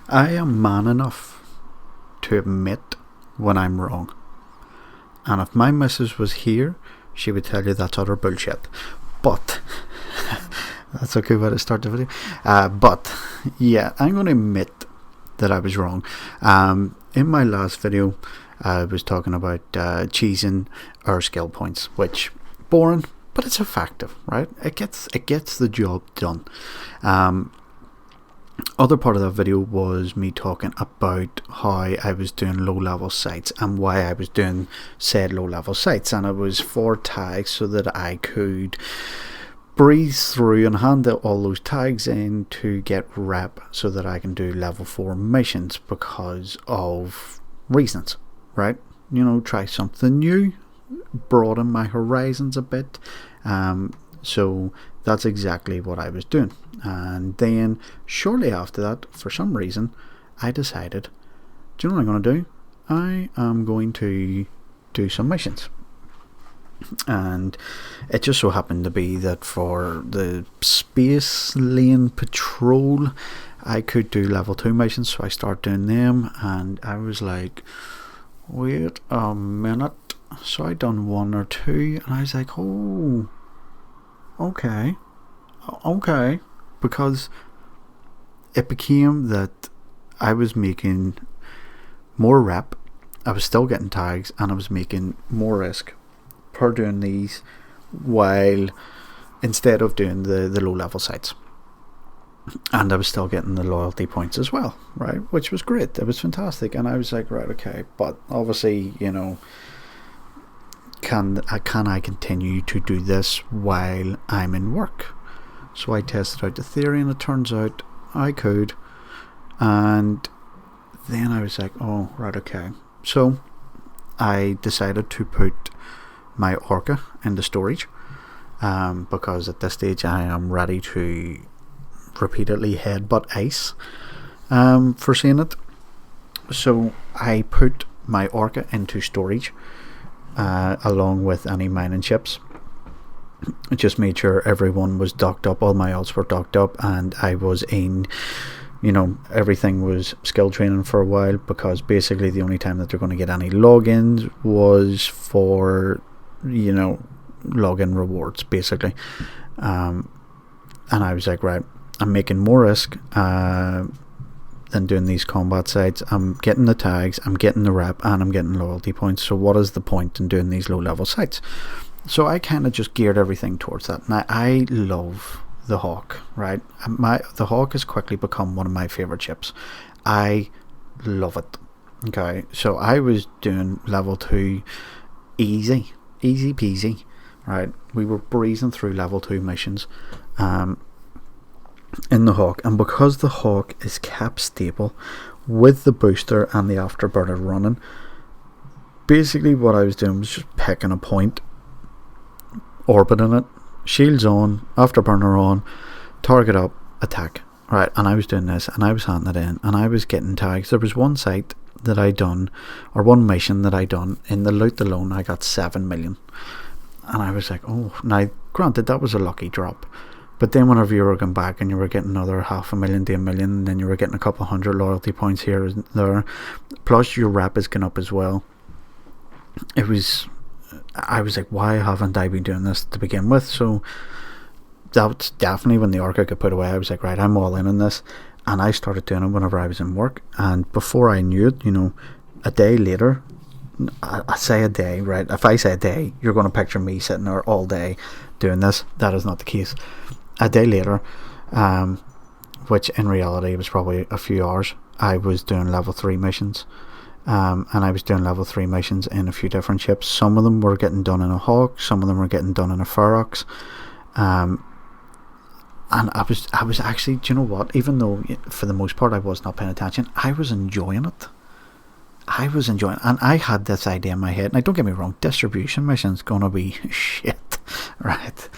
I am man enough to admit when I'm wrong. And if my missus was here, she would tell you that's utter bullshit. But that's a good way to start the video. But yeah, I'm going to admit that I was wrong. In my last video, I was talking about cheesing our skill points, which boring, but it's effective, right? It gets the job done. Other part of that video was me talking about how I was doing low level sites and why I was doing said low level sites, and it was for tags so that I could breeze through and hand all those tags in to get rep so that I can do level 4 missions because of reasons, right? You know, try something new, broaden my horizons a bit. So that's exactly what I was doing. And then shortly after that, for some reason, I decided, do you know what I'm going to do? I am going to do some missions. And it just so happened to be that for the space lane patrol, I could do level 2 missions, so I started doing them, and I was like, wait a minute. So I done 1 or 2, and I was like, oh, okay, because it became that I was making more rep, I was still getting tags, and I was making more risk per doing these, while instead of doing the low level sites, and I was still getting the loyalty points as well, right, which was great. It was fantastic, and I was like, right, okay, but obviously, you know, can I continue to do this while I'm in work? So I tested out the theory, and it turns out I could. And then I was like, oh, right, okay. So I decided to put my Orca into storage, because at this stage I am ready to repeatedly headbutt ice for seeing it. So I put my Orca into storage, along with any mining ships. I just made sure everyone was docked up, all my odds were docked up, and I was in, you know, everything was skill training for a while, because basically the only time that they're going to get any logins was for, you know, login rewards basically. And I was like, right, I'm making more risk than doing these combat sites. I'm getting the tags, I'm getting the rep, and I'm getting loyalty points, so what is the point in doing these low level sites? So I kind of just geared everything towards that. Now I love the Hawk, right? The Hawk has quickly become one of my favorite ships. I love it. Okay, so I was doing level 2 easy peasy, right? We were breezing through level 2 missions in the Hawk, and because the Hawk is kept stable with the booster and the afterburner running, basically what I was doing was just picking a point, orbiting it, shields on, afterburner on, target up, attack, right? And I was doing this, and I was handing it in, and I was getting tags. There was one site that I done, or one mission that I done, in the loot alone I got 7 million, and I was like, oh, now granted that was a lucky drop, but then whenever you were going back and you were getting another 500,000 to 1 million, and then you were getting a couple hundred loyalty points here and there, plus your rep is going up as well, I was like, why haven't I been doing this to begin with? So that's definitely when the Orca got put away. I was like, right, I'm all in on this, and I started doing it whenever I was in work, and before I knew it, you know, a day later, I say a day, right? If I say a day, you're going to picture me sitting there all day doing this. That is not the case. A day later, which in reality was probably a few hours, I was doing level 3 missions. And I was doing level 3 missions in a few different ships. Some of them were getting done in a Hawk, some of them were getting done in a Ferox. And I was actually, do you know what, even though for the most part I was not paying attention, I was enjoying it. And I had this idea in my head. Now don't get me wrong, distribution missions gonna be shit, right?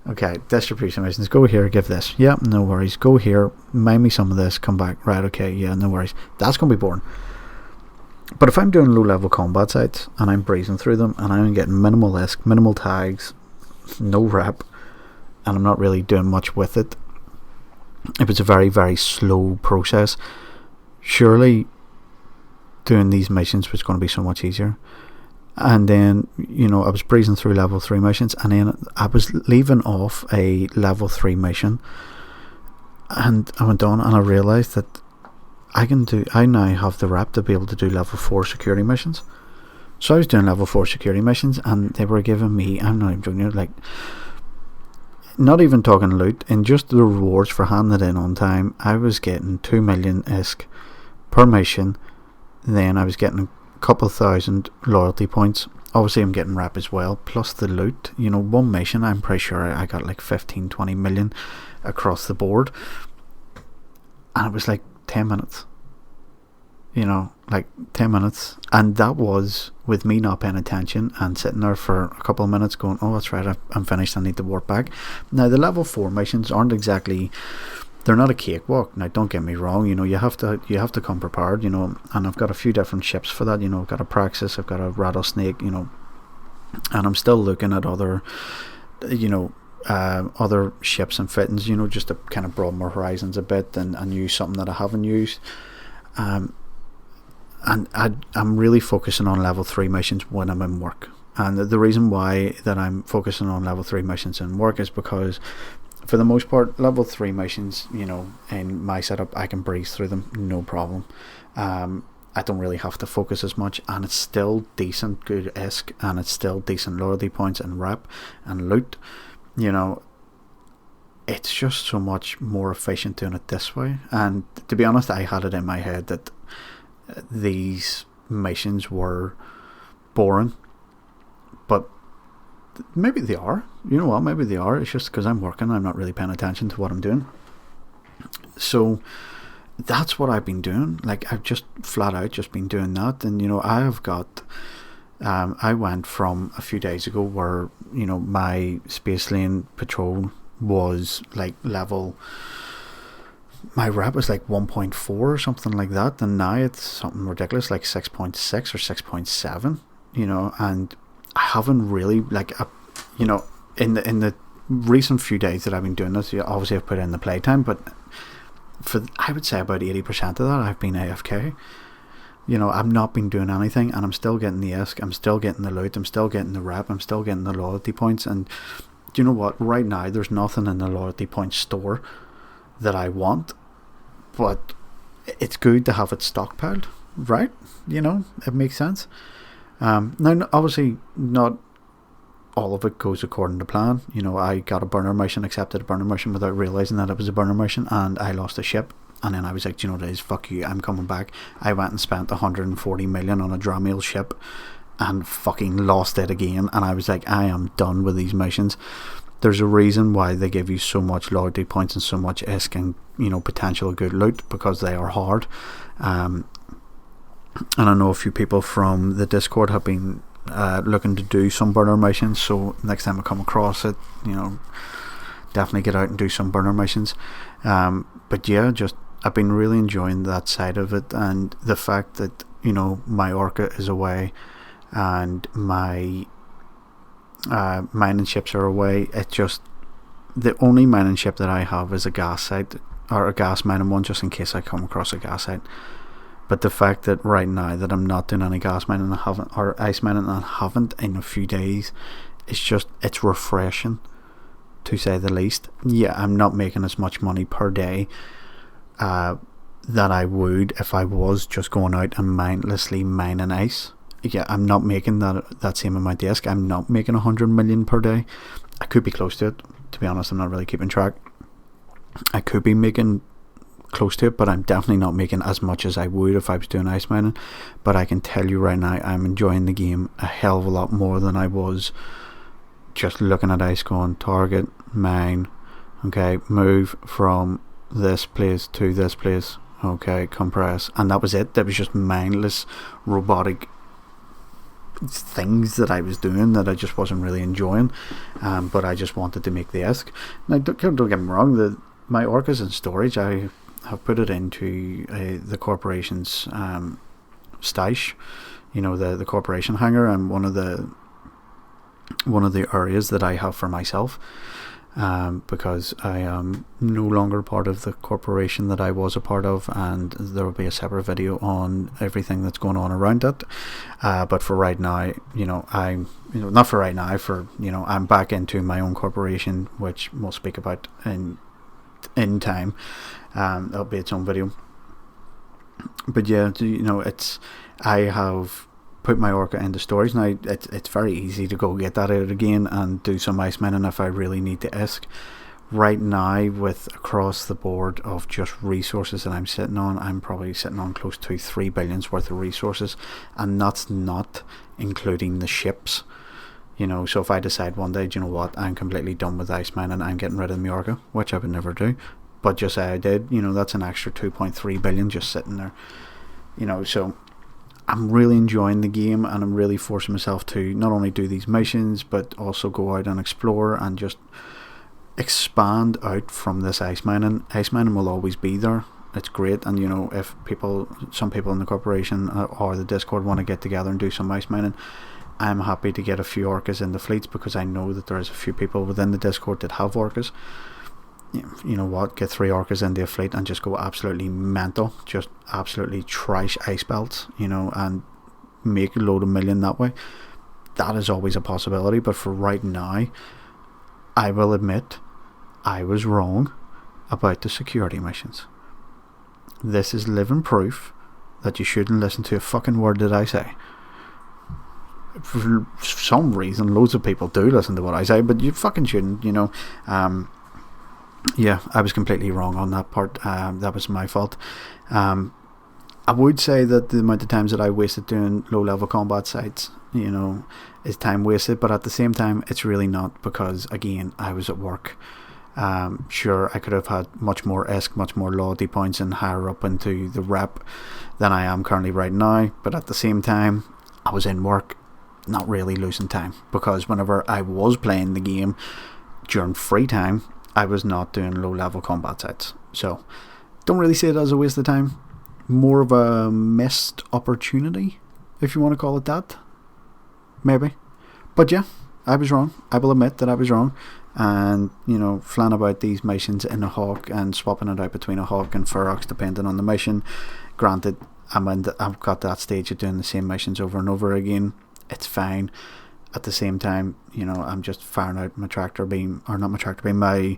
Okay, distribution missions, go here, give this, yeah, no worries, go here, mine me some of this, come back, right, okay, yeah, no worries. That's gonna be boring. But if I'm doing low level combat sites and I'm breezing through them and I'm getting minimal risk, minimal tags, no rep, and I'm not really doing much with it, if it's a very, very slow process, surely doing these missions was going to be so much easier. And then, I was breezing through level 3 missions, and then I was leaving off a level 3 mission, and I went on and I realised that I now have the rep to be able to do level 4 security missions. So I was doing level 4 security missions, and they were giving me, I'm not even joking, like, not even talking loot, and just the rewards for handing it in on time, I was getting 2 million ISK per mission. Then I was getting a couple thousand loyalty points. Obviously I'm getting rep as well, plus the loot. One mission, I'm pretty sure I got like 15-20 million across the board, and it was like 10 minutes. Like 10 minutes, and that was with me not paying attention and sitting there for a couple of minutes going, oh, that's right, I'm finished, I need to warp back. Now the level 4 missions aren't exactly, they're not a cakewalk. Now don't get me wrong, you have to come prepared, and I've got a few different ships for that. I've got a Praxis, I've got a Rattlesnake, and I'm still looking at other other ships and fittings, just to kind of broaden my horizons a bit and use something that I haven't used. And I'm really focusing on level 3 missions when I'm in work. And the reason why that I'm focusing on level 3 missions in work is because, for the most part, level 3 missions, in my setup, I can breeze through them, no problem. I don't really have to focus as much, and it's still decent good ISK, and it's still decent loyalty points and rep and loot. It's just so much more efficient doing it this way. And to be honest, I had it in my head that these missions were boring, but maybe they are. Maybe they are. It's just because I'm working, I'm not really paying attention to what I'm doing. So that's what I've been doing. Like, I've just flat out just been doing that. And I have got I went from a few days ago where my space lane patrol was like level, my rep was like 1.4 or something like that, and now it's something ridiculous like 6.6 or 6.7. And I haven't really in the recent few days that I've been doing this, obviously I've put in the playtime, but for, I would say, about 80% of that I've been AFK. I've not been doing anything, and I'm still getting the ISK, I'm still getting the loot, I'm still getting the rep, I'm still getting the loyalty points. And do you know what, right now there's nothing in the loyalty point store that I want, but it's good to have it stockpiled, right? It makes sense. Now obviously not all of it goes according to plan. I got a burner mission, accepted a burner mission without realising that it was a burner mission, and I lost a ship. And then I was like, do you know what it is, fuck you, I'm coming back. I went and spent 140 million on a Dramiel ship and fucking lost it again, and I was like, I am done with these missions. There's a reason why they give you so much loyalty points and so much ISK and potential good loot, because they are hard. And I know a few people from the Discord have been looking to do some burner missions, so next time I come across it, definitely get out and do some burner missions. But yeah, just I've been really enjoying that side of it, and the fact that my Orca is away and my mining ships are away. It's just the only mining ship that I have is a gas site, or a gas mining one, just in case I come across a gas site. But the fact that right now that I'm not doing any gas mining, and I haven't, or ice mining, and I haven't in a few days, it's refreshing, to say the least. Yeah, I'm not making as much money per day that I would if I was just going out and mindlessly mining ice. Yeah, I'm not making that same amount of ISK. I'm not making 100 million per day. I could be close to it, to be honest. I'm not really keeping track. I could be making close to it, but I'm definitely not making as much as I would if I was doing ice mining. But I can tell you right now, I'm enjoying the game a hell of a lot more than I was just looking at ice, going target, mine, okay, move from this place to this place, okay, compress, and that was it. That was just mindless robotic things that I was doing that I just wasn't really enjoying, but I just wanted to make the ISK. Now don't get me wrong, my Orca's in storage. I have put it into the corporation's stash, the corporation hangar, and one of the areas that I have for myself. because I am no longer part of the corporation that I was a part of, and there will be a separate video on everything that's going on around it. But for right now, not for right now, I'm back into my own corporation, which we'll speak about in time. That'll be its own video. But yeah, I have put my orca into storage now. It's very easy to go get that out again and do some ice mining if I really need to ISK. Right now, with across the board of just resources that I'm sitting on, I'm probably sitting on close to 3 billions worth of resources, and that's not including the ships. So if I decide one day, what, I'm completely done with ice mining, I'm getting rid of my orca, which I would never do, but just say I did, that's an extra 2.3 billion just sitting there. So I'm really enjoying the game, and I'm really forcing myself to not only do these missions but also go out and explore and just expand out from this ice mining. Ice mining will always be there. It's great, and if some people in the corporation or the Discord want to get together and do some ice mining, I'm happy to get a few orcas in the fleets, because I know that there's a few people within the Discord that have orcas. You know what, get 3 orcas into a fleet and just go absolutely mental, just absolutely trash ice belts, and make a load of million that way. That is always a possibility, but for right now, I will admit I was wrong about the security missions. This is living proof that you shouldn't listen to a fucking word that I say. For some reason, loads of people do listen to what I say, but you fucking shouldn't, Yeah, I was completely wrong on that part. That was my fault. I would say that the amount of times that I wasted doing low-level combat sites, is time wasted, but at the same time, it's really not, because, again, I was at work. Sure, I could have had much more ISK, much more loyalty points, and higher up into the rep than I am currently right now, but at the same time, I was in work, not really losing time, because whenever I was playing the game during free time, I was not doing low-level combat sites. So, don't really see it as a waste of time. More of a missed opportunity, if you want to call it that. Maybe. But yeah, I was wrong. I will admit that I was wrong. And, flying about these missions in a Hawk and swapping it out between a Hawk and Ferox depending on the mission. Granted, I've got that stage of doing the same missions over and over again. It's fine. At the same time, I'm just firing out my tractor beam, or not my tractor beam, my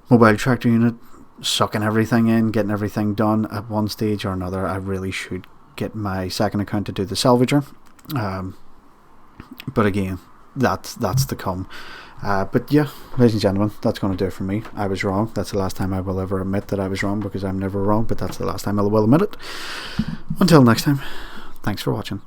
mobile tractor unit, sucking everything in, getting everything done. At one stage or another, I really should get my second account to do the salvager. But again, that's to come. But yeah, ladies and gentlemen, that's going to do it for me. I was wrong. That's the last time I will ever admit that I was wrong, because I'm never wrong, but that's the last time I will admit it. Until next time, thanks for watching.